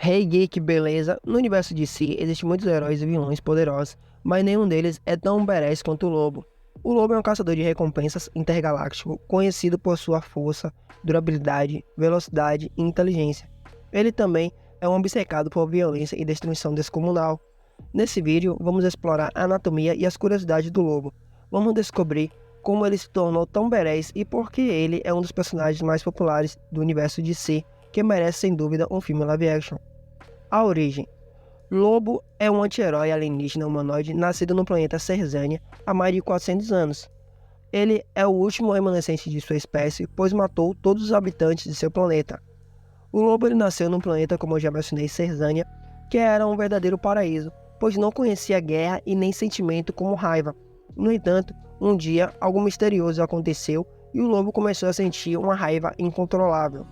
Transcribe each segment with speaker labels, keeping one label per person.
Speaker 1: Hey Geek, beleza? No universo DC existem muitos heróis e vilões poderosos, mas nenhum deles é tão badass quanto o Lobo. O Lobo é um caçador de recompensas intergaláctico, conhecido por sua força, durabilidade, velocidade e inteligência. Ele também é um obcecado por violência e destruição descomunal. Nesse vídeo, vamos explorar a anatomia e as curiosidades do Lobo. Vamos descobrir como ele se tornou tão badass e por que ele é um dos personagens mais populares do universo DC, que merece sem dúvida um filme live action. A origem. Lobo é um anti-herói alienígena humanoide nascido no planeta Cerzânia há mais de 400 anos. Ele é o último remanescente de sua espécie, pois matou todos os habitantes de seu planeta. O Lobo ele nasceu num planeta, como eu já mencionei, Cerzânia, que era um verdadeiro paraíso, pois não conhecia guerra e nem sentimento como raiva. No entanto, um dia algo misterioso aconteceu e o Lobo começou a sentir uma raiva incontrolável.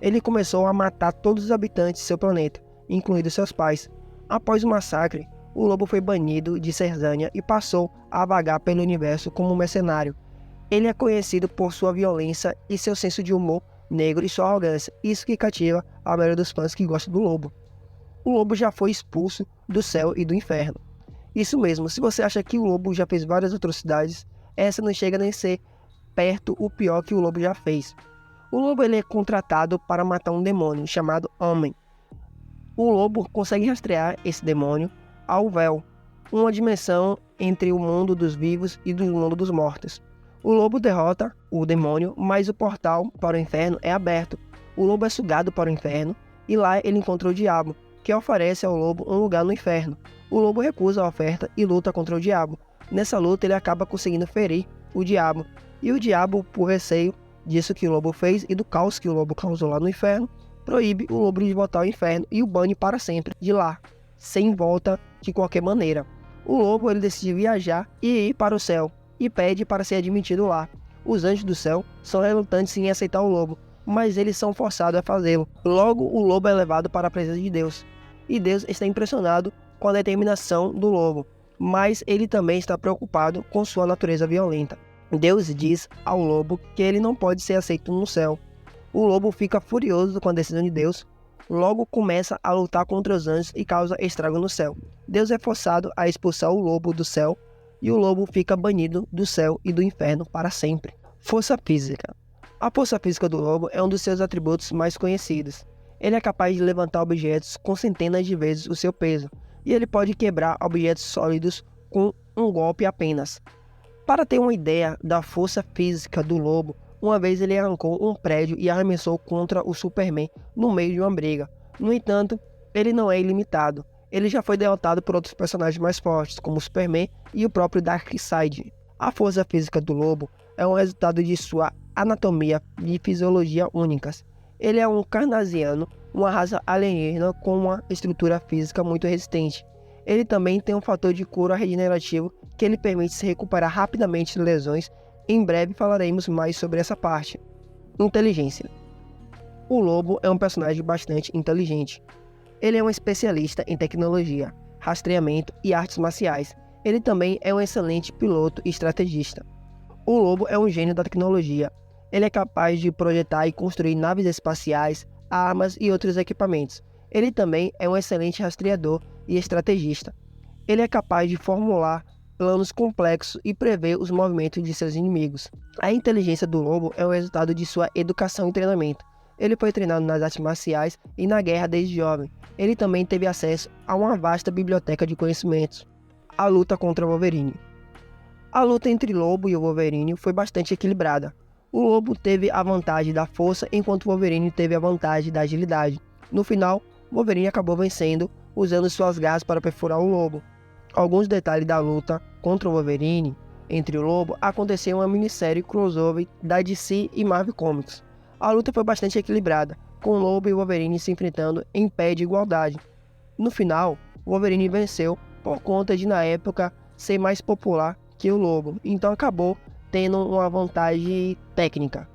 Speaker 1: Ele começou a matar todos os habitantes de seu planeta, incluindo seus pais. Após o massacre, o Lobo foi banido de Cerzânia e passou a vagar pelo universo como um mercenário. Ele é conhecido por sua violência e seu senso de humor negro e sua arrogância, isso que cativa a maioria dos fãs que gostam do Lobo. O Lobo já foi expulso do céu e do inferno. Isso mesmo, se você acha que o Lobo já fez várias atrocidades, essa não chega nem a ser perto o pior que o Lobo já fez. O Lobo ele é contratado para matar um demônio chamado Homem. O Lobo consegue rastrear esse demônio ao véu, uma dimensão entre o mundo dos vivos e do mundo dos mortos. O Lobo derrota o demônio, mas o portal para o inferno é aberto. O Lobo é sugado para o inferno e lá ele encontra o diabo, que oferece ao Lobo um lugar no inferno. O Lobo recusa a oferta e luta contra o diabo. Nessa luta ele acaba conseguindo ferir o diabo, e o diabo, por receio disso que o Lobo fez e do caos que o Lobo causou lá no inferno, proíbe o Lobo de voltar ao inferno e o bane para sempre de lá, sem volta de qualquer maneira. O Lobo ele decide viajar e ir para o céu e pede para ser admitido lá. Os anjos do céu são relutantes em aceitar o Lobo, mas eles são forçados a fazê-lo. Logo, o Lobo é levado para a presença de Deus, e Deus está impressionado com a determinação do Lobo, mas ele também está preocupado com sua natureza violenta. Deus diz ao Lobo que ele não pode ser aceito no céu. O Lobo fica furioso com a decisão de Deus, logo começa a lutar contra os anjos e causa estrago no céu. Deus é forçado a expulsar o Lobo do céu e o Lobo fica banido do céu e do inferno para sempre. Força física. A força física do Lobo é um dos seus atributos mais conhecidos. Ele é capaz de levantar objetos com centenas de vezes o seu peso, e ele pode quebrar objetos sólidos com um golpe apenas. Para ter uma ideia da força física do Lobo, uma vez ele arrancou um prédio e arremessou contra o Superman no meio de uma briga. No entanto, ele não é ilimitado. Ele já foi derrotado por outros personagens mais fortes, como o Superman e o próprio Darkseid. A força física do Lobo é um resultado de sua anatomia e fisiologia únicas. Ele é um carnasiano, uma raça alienígena com uma estrutura física muito resistente. Ele também tem um fator de cura regenerativo que lhe permite se recuperar rapidamente de lesões. Em breve falaremos mais sobre essa parte. Inteligência. O Lobo é um personagem bastante inteligente. Ele é um especialista em tecnologia, rastreamento e artes marciais. Ele também é um excelente piloto e estrategista. O Lobo é um gênio da tecnologia. Ele é capaz de projetar e construir naves espaciais, armas e outros equipamentos. Ele também é um excelente rastreador e estrategista. Ele é capaz de formular planos complexos e prever os movimentos de seus inimigos. A inteligência do Lobo é o resultado de sua educação e treinamento. Ele foi treinado nas artes marciais e na guerra desde jovem. Ele também teve acesso a uma vasta biblioteca de conhecimentos. A luta contra o Wolverine. A luta entre Lobo e o Wolverine foi bastante equilibrada. O Lobo teve a vantagem da força, enquanto o Wolverine teve a vantagem da agilidade. No final, Wolverine acabou vencendo, usando suas garras para perfurar o Lobo. Alguns detalhes da luta contra o Wolverine entre o Lobo aconteceu em uma minissérie crossover da DC e Marvel Comics. A luta foi bastante equilibrada, com o Lobo e o Wolverine se enfrentando em pé de igualdade. No final, o Wolverine venceu por conta de, na época, ser mais popular que o Lobo, então acabou tendo uma vantagem técnica.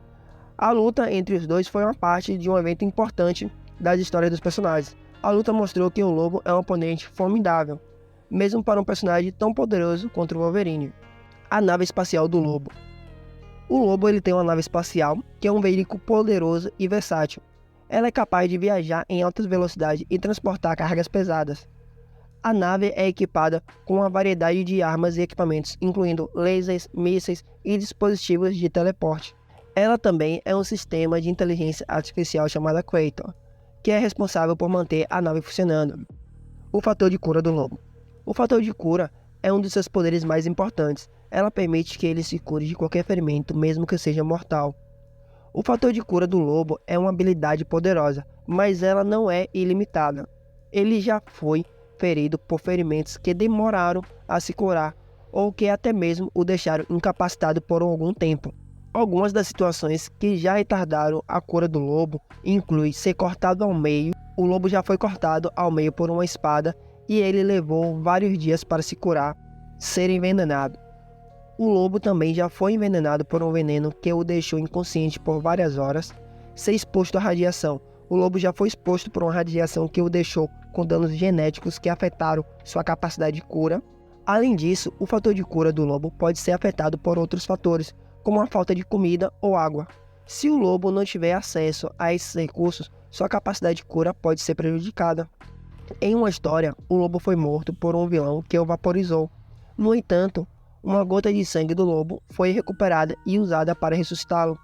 Speaker 1: A luta entre os dois foi uma parte de um evento importante das histórias dos personagens. A luta mostrou que o Lobo é um oponente formidável, mesmo para um personagem tão poderoso contra o Wolverine. A nave espacial do Lobo. O Lobo ele tem uma nave espacial que é um veículo poderoso e versátil. Ela é capaz de viajar em altas velocidades e transportar cargas pesadas. A nave é equipada com uma variedade de armas e equipamentos, incluindo lasers, mísseis e dispositivos de teleporte. Ela também é um sistema de inteligência artificial chamada Kratos, que é responsável por manter a nave funcionando. O fator de cura do lobo. O fator de cura é um dos seus poderes mais importantes. Ela permite que ele se cure de qualquer ferimento, mesmo que seja mortal. O fator de cura do lobo é uma habilidade poderosa, mas ela não é ilimitada. Ele já foi ferido por ferimentos que demoraram a se curar ou que até mesmo o deixaram incapacitado por algum tempo. Algumas das situações que já retardaram a cura do lobo incluem ser cortado ao meio. O lobo já foi cortado ao meio por uma espada e ele levou vários dias para se curar, ser envenenado. O lobo também já foi envenenado por um veneno que o deixou inconsciente por várias horas, ser exposto à radiação. O lobo já foi exposto por uma radiação que o deixou com danos genéticos que afetaram sua capacidade de cura. Além disso, o fator de cura do lobo pode ser afetado por outros fatores, como a falta de comida ou água. Se o lobo não tiver acesso a esses recursos, sua capacidade de cura pode ser prejudicada. Em uma história, o lobo foi morto por um vilão que o vaporizou. No entanto, uma gota de sangue do lobo foi recuperada e usada para ressuscitá-lo.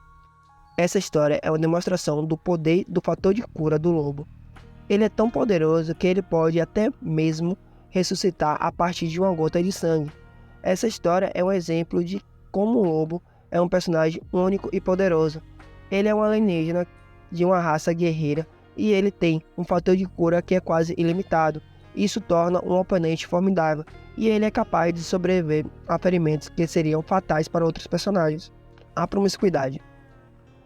Speaker 1: Essa história é uma demonstração do poder do fator de cura do lobo. Ele é tão poderoso que ele pode até mesmo ressuscitar a partir de uma gota de sangue. Essa história é um exemplo de como o lobo é um personagem único e poderoso. Ele é um alienígena de uma raça guerreira e ele tem um fator de cura que é quase ilimitado. Isso torna um oponente formidável e ele é capaz de sobreviver a ferimentos que seriam fatais para outros personagens. A promiscuidade.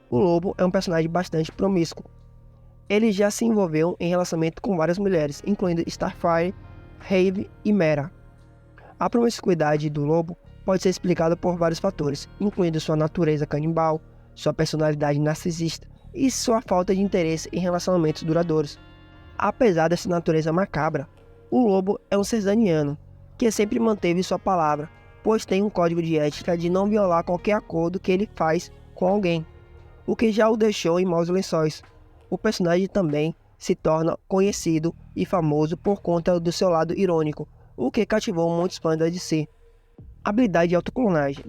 Speaker 1: O lobo é um personagem bastante promíscuo. Ele já se envolveu em relacionamento com várias mulheres, incluindo Starfire, Rave e Mera. A promiscuidade do lobo pode ser explicada por vários fatores, incluindo sua natureza canibal, sua personalidade narcisista e sua falta de interesse em relacionamentos duradouros. Apesar dessa natureza macabra, o lobo é um cesariano, que sempre manteve sua palavra, pois tem um código de ética de não violar qualquer acordo que ele faz com alguém, o que já o deixou em maus lençóis. O personagem também se torna conhecido e famoso por conta do seu lado irônico, o que cativou muitos fãs da DC. Habilidade de autoclonagem.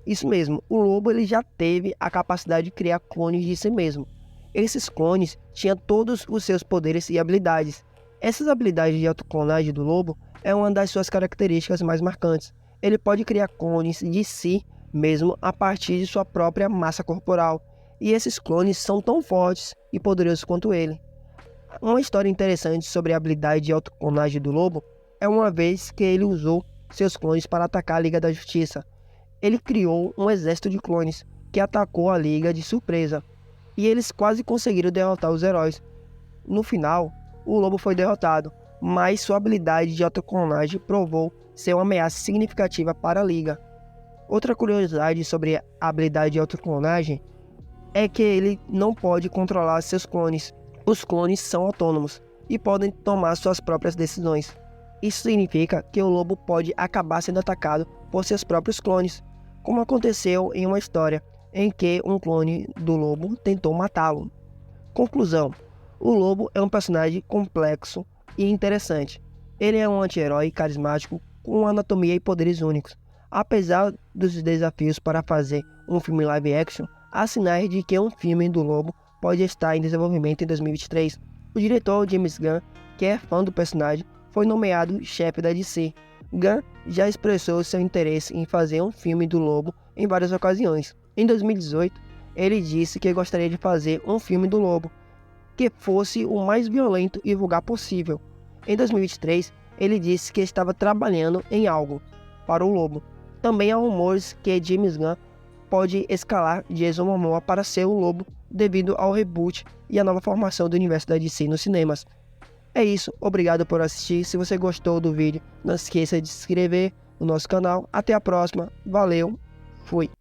Speaker 1: Isso mesmo, o lobo ele já teve a capacidade de criar clones de si mesmo. Esses clones tinham todos os seus poderes e habilidades. Essas habilidades de autoclonagem do lobo é uma das suas características mais marcantes. Ele pode criar clones de si mesmo a partir de sua própria massa corporal, e esses clones são tão fortes e poderosos quanto ele. Uma história interessante sobre a habilidade de autoclonagem do lobo é uma vez que ele usou seus clones para atacar a Liga da Justiça. Ele criou um exército de clones que atacou a Liga de surpresa, e eles quase conseguiram derrotar os heróis. No final, o lobo foi derrotado, mas sua habilidade de autoclonagem provou ser uma ameaça significativa para a Liga. Outra curiosidade sobre a habilidade de autoclonagem é que ele não pode controlar seus clones. Os clones são autônomos e podem tomar suas próprias decisões. Isso significa que o lobo pode acabar sendo atacado por seus próprios clones, como aconteceu em uma história em que um clone do lobo tentou matá-lo. Conclusão: o lobo é um personagem complexo e interessante. Ele é um anti-herói carismático com anatomia e poderes únicos. Apesar dos desafios para fazer um filme live action, há sinais de que um filme do lobo pode estar em desenvolvimento em 2023. O diretor James Gunn, que é fã do personagem, foi nomeado chefe da DC. Gunn já expressou seu interesse em fazer um filme do lobo em várias ocasiões. Em 2018, ele disse que gostaria de fazer um filme do lobo que fosse o mais violento e vulgar possível. Em 2023, ele disse que estava trabalhando em algo para o lobo. Também há rumores que James Gunn pode escalar Jason Momoa para ser o lobo devido ao reboot e à nova formação do universo da DC nos cinemas. É isso, obrigado por assistir. Se você gostou do vídeo, não esqueça de se inscrever no nosso canal. Até a próxima, valeu, fui!